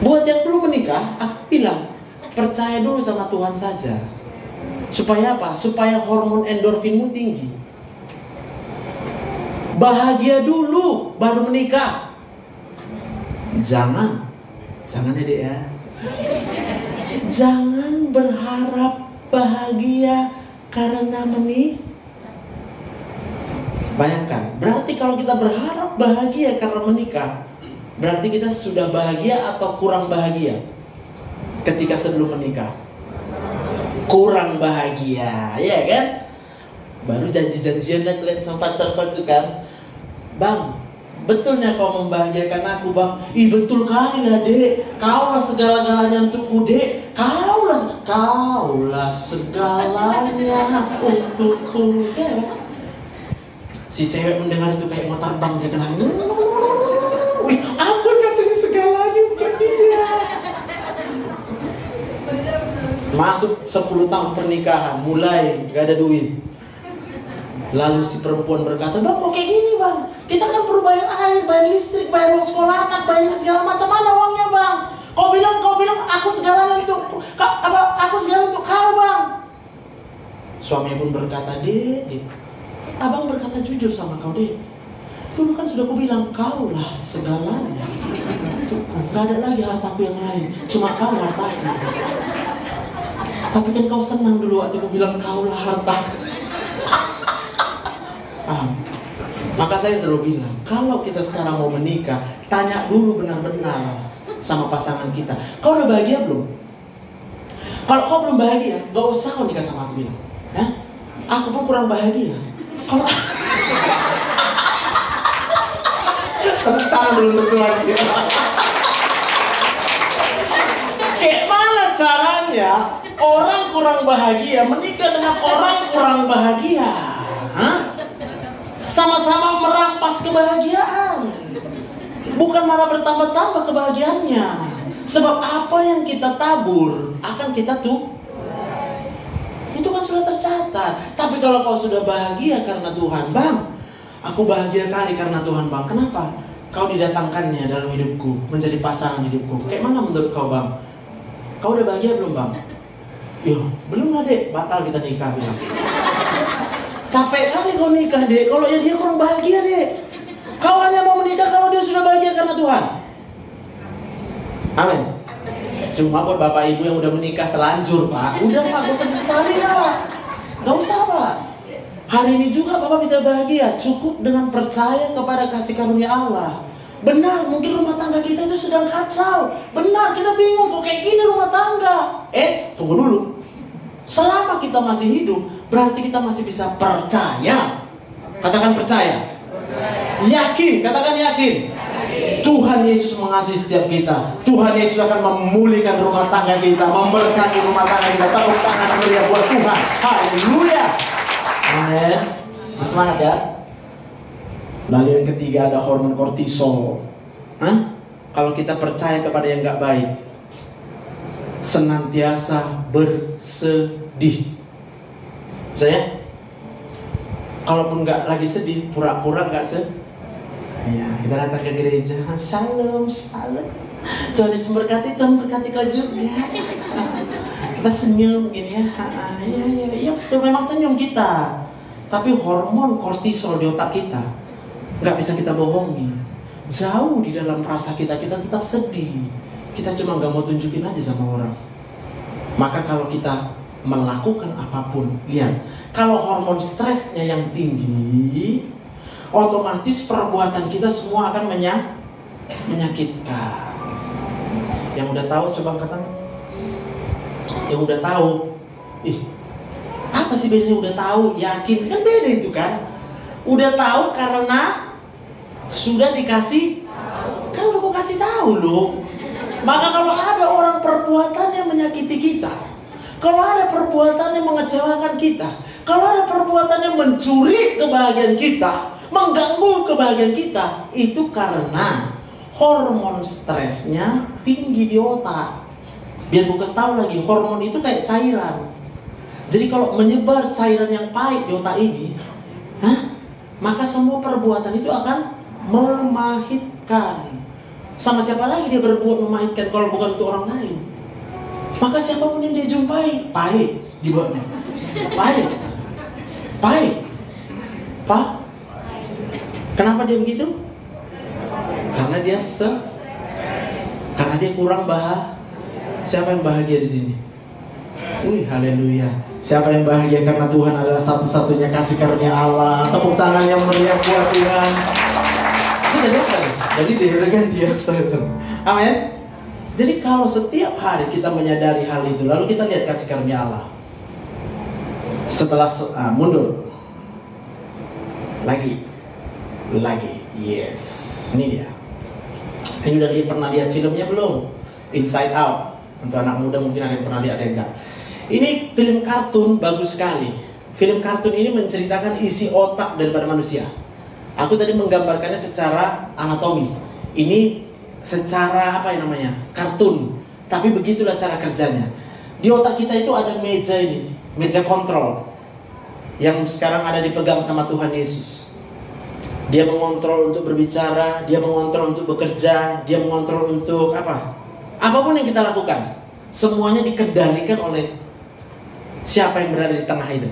Buat yang belum menikah, aku bilang percaya dulu sama Tuhan saja. Supaya apa? Supaya hormon endorfinmu tinggi. Bahagia dulu baru menikah. Jangan ya dek ya. Jangan berharap bahagia karena menikah. Bayangkan, berarti kalau kita berharap bahagia karena menikah, berarti kita sudah bahagia atau kurang bahagia ketika sebelum menikah? Kurang bahagia, ya kan? Baru janji-janjian dan kalian sama pacar kau itu kan, Bang, betulnya kau membahagiakan aku, Bang? Ih, betul kali lah, Dek. Kaulah segala-galanya untukku, Dek. Kaulah segalanya untukku. Ya. Si cewek mendengar itu kayak mau terbang, dia kena. Wih, aku katanya segalanya untuk dia. Masuk 10 tahun pernikahan, mulai gak ada duit. Lalu si perempuan berkata, Bang, kok kayak gini, Bang? Kita kan perlu bayar air, bayar listrik, bayar uang sekolah anak, bayar segala macam. Mana uangnya, Bang? Kau bilang aku segalanya untuk aku segalanya untuk kau, Bang. Suami pun berkata, Dek, Abang berkata jujur sama kau, Dek. Dulu kan sudah aku bilang, kaulah segalanya. Gak ada lagi hartaku yang lain, cuma kau hartaku. Tapi kan kau senang dulu waktu aku bilang kaulah hartaku. Maka saya selalu bilang, kalau kita sekarang mau menikah, tanya dulu benar-benar sama pasangan kita, kau udah bahagia belum? Kalau kau belum bahagia, gak usah kau nikah sama aku, bilang, ya? Aku pun kurang bahagia. Kalau tepuk tangan dulu untuk Tuhan. Kayak mana caranya orang kurang bahagia menikah dengan orang kurang bahagia? Hah? Sama-sama merampas kebahagiaan, bukan malah bertambah-tambah kebahagiaannya. Sebab apa yang kita tabur akan kita itu kan sudah tercatat. Tapi kalau kau sudah bahagia karena Tuhan, Bang, aku bahagia kali karena Tuhan, Bang. Kenapa? Kau didatangkannya dalam hidupku, menjadi pasangan hidupku. Kayak mana menurut kau, Bang? Kau udah bahagia belum, Bang? Yo, belum lah, Dek. Batal kita nikah, bilang. Capek kali kau nikah, Dek. Kalau ya dia kurang bahagia, Dek. Kau hanya mau menikah kalau dia sudah bahagia karena Tuhan. Amin. Cuma buat bapak ibu yang udah menikah terlanjur, Pak, udah, Pak, gak usah disesali, Pak. Gak usah, Pak. Hari ini juga Bapak bisa bahagia, cukup dengan percaya kepada kasih karunia Allah. Benar, mungkin rumah tangga kita itu sedang kacau. Benar, kita bingung kok kayak gini rumah tangga. Tunggu dulu. Selama kita masih hidup, berarti kita masih bisa percaya. Katakan percaya. Yakin, katakan yakin. Tuhan Yesus mengasihi setiap kita. Tuhan Yesus akan memulihkan rumah tangga kita, memberkati rumah tangga kita. Tepuk tangan meriah buat Tuhan. Haleluya. Amin. Semangat ya. Lalu yang ketiga ada hormon kortisol. Kalau kita percaya kepada yang gak baik, senantiasa bersedih. Saya, kalaupun gak lagi sedih, pura-pura gak sedih. Ya, kita datang ke gereja, shalom, shalom. Tuhan Yesus berkati, Tuhan berkati kau juga. Kita senyum gini ya, ya, itu memang senyum kita. Tapi hormon kortisol di otak kita nggak bisa kita bohongi. Jauh di dalam rasa kita tetap sedih. Kita cuma nggak mau tunjukin aja sama orang. Maka kalau kita melakukan apapun, lihat, kalau hormon stresnya yang tinggi, otomatis perbuatan kita semua akan menyakitkan. Yang udah tahu coba angkat tangan. Yang udah tahu, apa sih bedanya udah tahu, yakin? Kan beda itu kan. Udah tahu karena sudah dikasih, kan udah mau kasih tahu loh. Maka kalau ada orang perbuatan yang menyakiti kita, kalau ada perbuatan yang mengecewakan kita, kalau ada perbuatan yang mencuri kebahagiaan kita, mengganggu kebahagiaan kita, itu karena hormon stresnya tinggi di otak. Biar gue kasih tahu lagi, hormon itu kayak cairan. Jadi kalau menyebar cairan yang pahit di otak ini, maka semua perbuatan itu akan memahitkan. Sama siapa lagi dia berbuat memahitkan kalau bukan untuk orang lain? Maka siapapun yang dia jumpai, pahit dibuatnya. Pahit. Kenapa dia begitu? Karena dia karena dia kurang bahagia. Siapa yang bahagia di sini? Wih, haleluya. Siapa yang bahagia karena Tuhan adalah satu-satunya kasih karunia Allah. Tepuk tangan yang meriah buat Tuhan. Ini udah biasa ya? Jadi dia udah ganti ya. Amin. Jadi kalau setiap hari kita menyadari hal itu, lalu kita lihat kasih karunia Allah. Setelah mundur lagi, yes, ini dia. Ini udah pernah lihat filmnya belum? Inside Out. Untuk anak muda mungkin ada yang pernah lihat, ada yang enggak. Ini film kartun bagus sekali. Film kartun ini menceritakan isi otak daripada manusia. Aku tadi menggambarkannya secara anatomi. Ini secara apa yang namanya? Kartun. Tapi begitulah cara kerjanya. Di otak kita itu ada meja ini, meja kontrol. Yang sekarang ada dipegang sama Tuhan Yesus. Dia mengontrol untuk berbicara, dia mengontrol untuk bekerja, dia mengontrol untuk apa? Apapun yang kita lakukan, semuanya dikendalikan oleh siapa yang berada di tengah itu.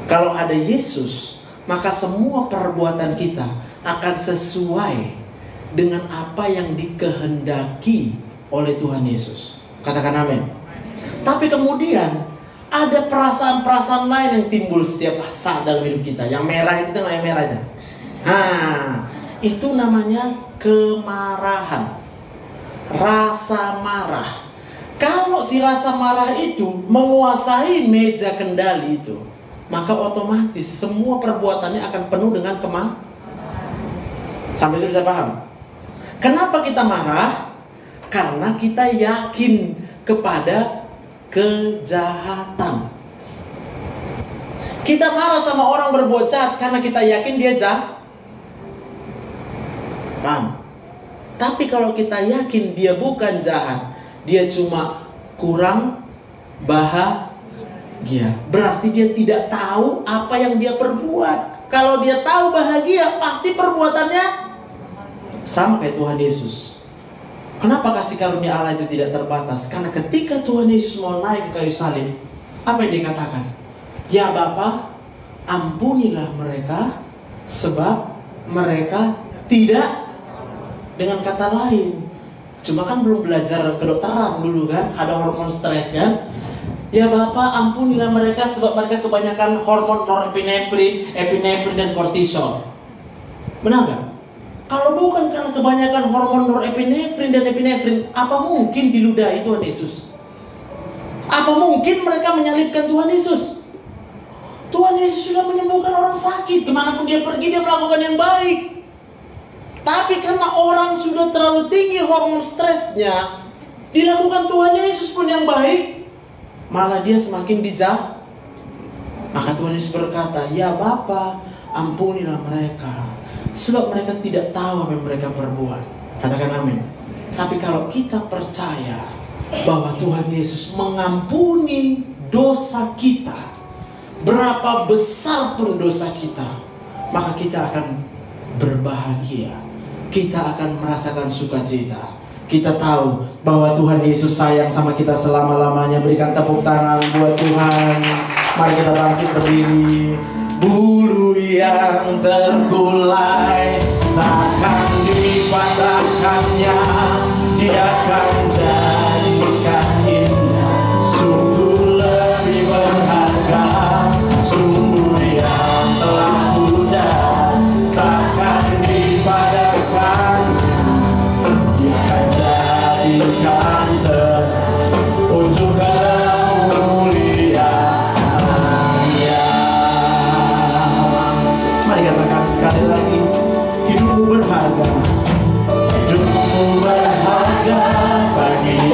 Kalau ada Yesus, maka semua perbuatan kita akan sesuai dengan apa yang dikehendaki oleh Tuhan Yesus. Katakan amin. Tapi kemudian ada perasaan-perasaan lain yang timbul setiap saat dalam hidup kita. Yang merah itu tengok yang merahnya. Itu namanya kemarahan. Rasa marah. Kalau si rasa marah itu menguasai meja kendali itu, maka otomatis semua perbuatannya akan penuh dengan kemarahan. Sampai saya bisa paham. Kenapa kita marah? Karena kita yakin kepada kejahatan. Kita marah sama orang berbuat jahat karena kita yakin dia jahat. Paham? Tapi kalau kita yakin dia bukan jahat, dia cuma kurang bahagia, berarti dia tidak tahu apa yang dia perbuat. Kalau dia tahu bahagia, pasti perbuatannya sama kayak Tuhan Yesus. Kenapa kasih karunia Allah itu tidak terbatas? Karena ketika Tuhan Yesus mau naik ke kayu salib, apa yang dikatakan? Ya Bapa, ampunilah mereka, sebab mereka tidak. Dengan kata lain, cuma kan belum belajar kedokteran dulu kan, ada hormon stres kan. Ya Bapak, ampunilah mereka sebab mereka kebanyakan hormon norepinefrin, epinefrin dan kortisol. Benar gak? Kalau bukan karena kebanyakan hormon norepinefrin dan epinefrin, apa mungkin diludahi Tuhan Yesus? Apa mungkin mereka menyalibkan Tuhan Yesus? Tuhan Yesus sudah menyembuhkan orang sakit, kemanapun dia pergi dia melakukan yang baik. Tapi karena orang sudah terlalu tinggi hormon stresnya, dilakukan Tuhan Yesus pun yang baik, malah dia semakin dijauh. Maka Tuhan Yesus berkata, ya Bapa, ampunilah mereka, sebab mereka tidak tahu apa yang mereka perbuat. Katakan amin. Tapi kalau kita percaya bahwa Tuhan Yesus mengampuni dosa kita, berapa besar pun dosa kita, maka kita akan berbahagia. Kita akan merasakan sukacita. Kita tahu bahwa Tuhan Yesus sayang sama kita selama-lamanya. Berikan tepuk tangan buat Tuhan. Mari kita bangkit berdiri. Bulu yang terkulai takkan dipatahkannya, dia akan jadikan indah. Sungguh lebih berharga, sungguh yang telah muda takkan dipadamkan, dia akan jadikan untuk kemuliaan-Nya. Mari katakan sekali lagi, hidupmu berharga, hidupmu berharga bagi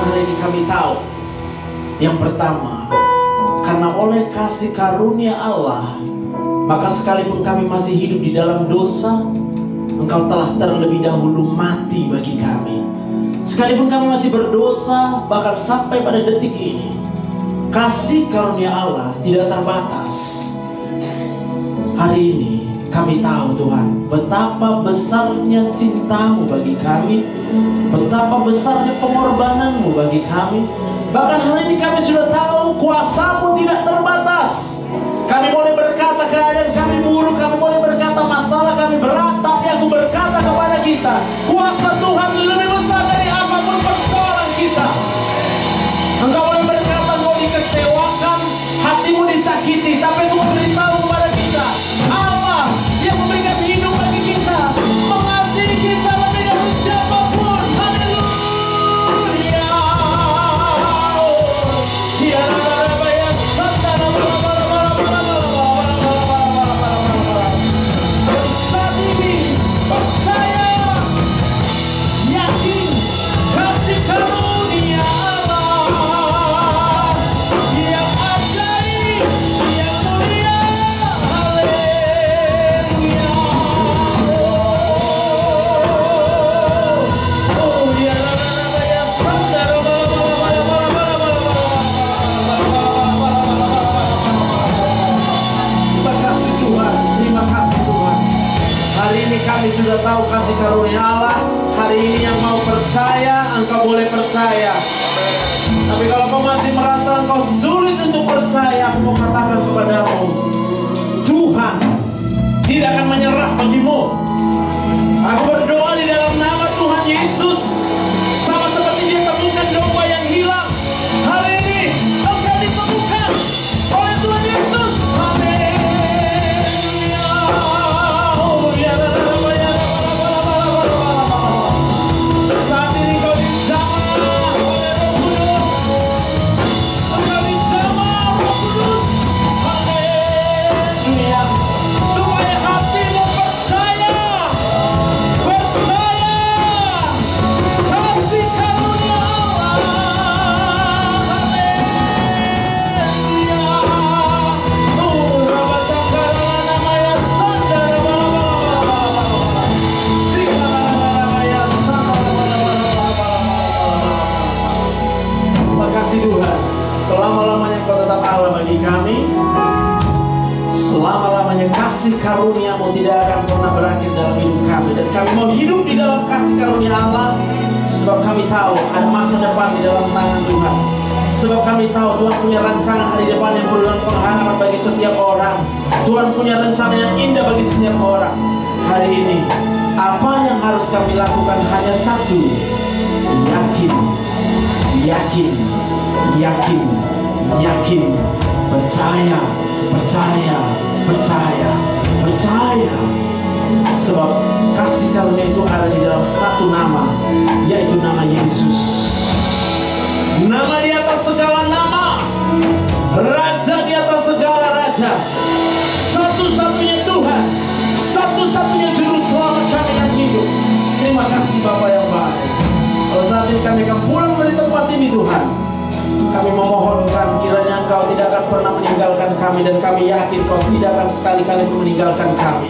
hari ini kami tahu, yang pertama, karena oleh kasih karunia Allah, maka sekalipun kami masih hidup di dalam dosa, Engkau telah terlebih dahulu mati bagi kami. Sekalipun kami masih berdosa, bahkan sampai pada detik ini, kasih karunia Allah tidak terbatas. Hari ini kami tahu Tuhan, betapa besarnya cinta-Mu bagi kami, betapa besarnya pengorbanan-Mu bagi kami. Bahkan hari ini kami sudah tahu kuasa-Mu tidak terbatas. Kami boleh berkata keadaan kami buruk, kami boleh berkata masalah kami berat, tapi aku berkata kepada kita, kuasa Tuhan lebih besar dari apapun persoalan kita. Engkau boleh berkata engkau dikecewakan, hatimu disakiti, tapi Tuhan beritahu kepada kita, Allah yang memberikan hidup bagi kita, mengasihi kita lebih dari siapapun. Haleluya. Saat ini percaya, yakin, kasih karunia Allah yang ajaib, yang mulia. Haleluya. Oh ya, terima kasih Tuhan, terima kasih Tuhan. Hari ini kami sudah tahu kasih karunia Allah. Hari ini yang mau percaya, engkau boleh percaya. Tapi kalau kau masih merasa engkau sulit untuk percaya, aku mau katakan kepadamu, Tuhan tidak akan menyerah bagimu. Aku berdoa di dalam nama Tuhan Yesus, sama seperti Dia temukan domba yang hilang. Hari ini engkau ditemukan oleh Tuhan Yesus. Haleluya. Oh, ya, saat ini kau dijamah oleh Roh Kudus. Engkau dijamah Roh Kudus. Haleluya. Supaya hatimu percaya kasih karunia Allah. Haleluya. Oh, rabatangkara namanya sandara bala-bala. Sikala-bala-bala sandara. Terima kasih Tuhan, selama-lamanya Kau tetap Allah bagi kami. Selama-lamanya kasih karunia-Mu tidak akan pernah berakhir dalam hidup kami. Dan kami mau hidup di dalam kasih karunia Allah, sebab kami tahu ada masa depan di dalam tangan Tuhan. Sebab kami tahu Tuhan punya rancangan hari depan yang penuh dengan pengharapan bagi setiap orang. Tuhan punya rencana yang indah bagi setiap orang. Hari ini apa yang harus kami lakukan hanya satu: yakin, yakin, yakin, yakin, percaya, percaya, percaya, percaya. Sebab kasih karunia itu ada di dalam satu nama, yaitu nama Yesus. Nama di atas segala nama, Raja di atas segala raja, satu-satunya Tuhan, satu-satunya juru selamat kami yang hidup. Terima kasih Bapa yang baik. Kalau saat ini kami akan pulang dari tempat ini Tuhan, kami memohonkan kiranya Engkau tidak akan pernah meninggalkan kami. Dan kami yakin Kau tidak akan sekali-kali meninggalkan kami.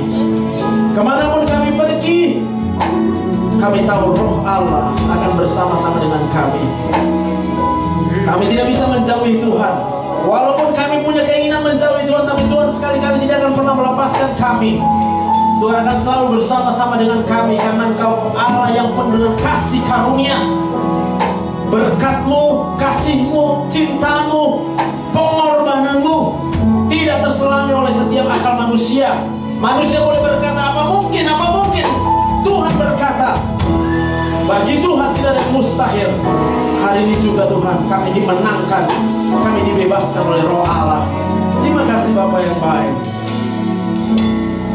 Kemanapun kami pergi, kami tahu Roh Allah akan bersama-sama dengan kami. Kami tidak bisa menjauhi Tuhan. Walaupun kami punya keinginan menjauhi Tuhan, tapi Tuhan sekali-kali tidak akan pernah melepaskan kami. Tuhan akan selalu bersama-sama dengan kami, karena Engkau Allah yang penuh dengan kasih karunia. Berkat-Mu, kasih-Mu, cinta-Mu, pengorbanan-Mu tidak terselami oleh setiap akal manusia. Manusia boleh berkata apa mungkin, apa mungkin. Tuhan berkata, bagi Tuhan tidak ada yang mustahil. Hari ini juga Tuhan, kami dimenangkan, kami dibebaskan oleh Roh Allah. Terima kasih Bapa yang baik.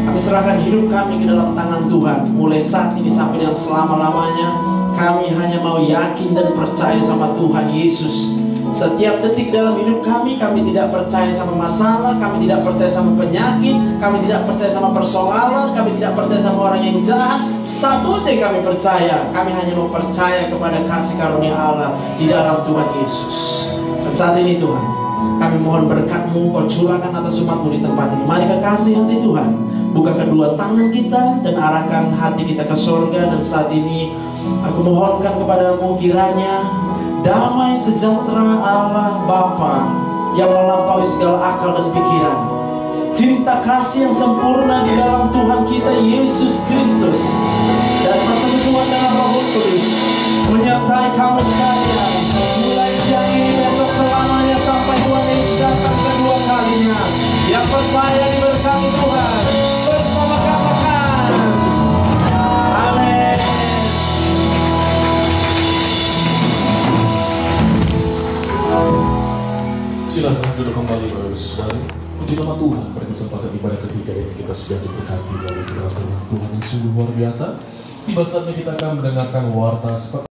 Kami serahkan hidup kami ke dalam tangan Tuhan. Mulai saat ini sampai dengan selama-lamanya, kami hanya mau yakin dan percaya sama Tuhan Yesus. Setiap detik dalam hidup kami tidak percaya sama masalah, kami tidak percaya sama penyakit, kami tidak percaya sama persoalan, kami tidak percaya sama orang yang jahat. Satu aja yang kami percaya, kami hanya mau percaya kepada kasih karunia Allah di dalam Tuhan Yesus. Dan saat ini Tuhan, kami mohon berkat-Mu, Kau curahkan atas umat-Mu di tempat ini. Mari kekasih hati Tuhan, buka kedua tangan kita dan arahkan hati kita ke surga. Dan saat ini aku mohonkan kepada-Mu, kiranya damai sejahtera Allah Bapa yang melampaui segala akal dan pikiran, cinta kasih yang sempurna di dalam Tuhan kita Yesus Kristus, dan persekutuan dengan Roh Kudus menyertai kamu sekalian, mulai siang ini, besok selamanya, sampai Tuhan Yesus datang kedua kalinya. Yang percaya diberkati Tuhan bersama katakan amin. Silakan duduk kembali Bapak Saudara. Puji nama Tuhan pada kesempatan ibadah ketiga ini kita sudah diberkati oleh firman Tuhan yang sungguh luar biasa. Tiba saatnya kita akan mendengarkan warta seperti